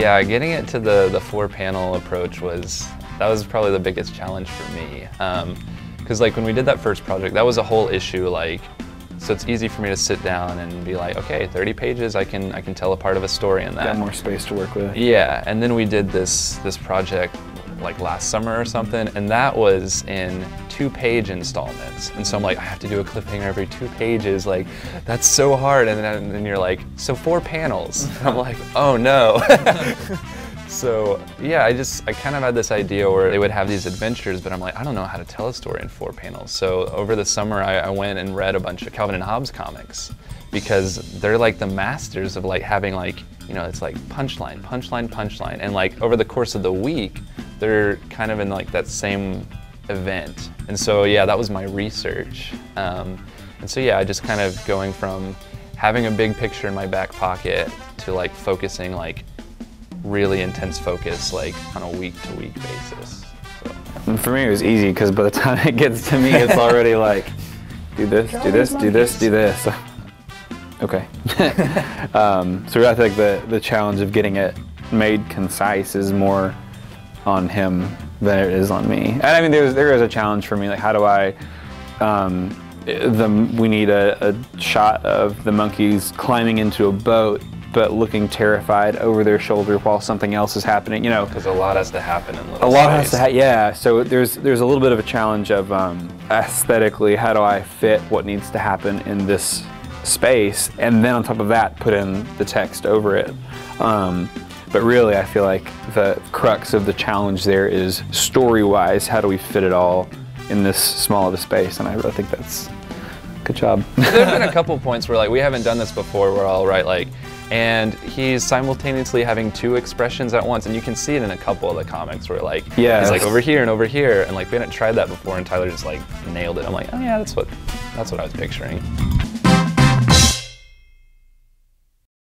Yeah, getting it to the 4-panel approach was probably the biggest challenge for me. Because like when we did that first project, that was a whole issue. Like, so it's easy for me to sit down and be like, okay, 30 pages, I can tell a part of a story in that. Got more space to work with. Yeah, and then we did this project like last summer or something, and that was in 2-page installments. And so I'm like, I have to do a cliffhanger every 2 pages. Like, that's so hard. And then you're like, so 4 panels. And I'm like, oh no. So yeah, I kind of had this idea where they would have these adventures, but I'm like, I don't know how to tell a story in 4 panels. So over the summer, I went and read a bunch of Calvin and Hobbes comics, because they're like the masters of like having like, you know, it's like punchline, punchline, punchline. And like over the course of the week, they're kind of in like that same event. And so yeah, that was my research. And so yeah, I just kind of going from having a big picture in my back pocket to like focusing like really intense focus like on a week-to-week basis. So. And for me it was easy, because by the time it gets to me it's already like, do this, do this, do this, do this. Okay. So I think the challenge of getting it made concise is more on him than it is on me. And I mean there is a challenge for me, like how do I, we need a shot of the monkeys climbing into a boat but looking terrified over their shoulder while something else is happening, you know. Because a lot has to happen in little A lot space. has to yeah. So there's a little bit of a challenge of aesthetically, how do I fit what needs to happen in this space, and then on top of that, put in the text over it. But really, I feel like the crux of the challenge there is story-wise, how do we fit it all in this small of a space? And I really think that's good job. There's been a couple points where like we haven't done this before, where I'll write like, and he's simultaneously having 2 expressions at once, and you can see it in a couple of the comics where like he's like over here, and like we hadn't tried that before, and Tyler just like nailed it. I'm like, oh yeah, that's what I was picturing.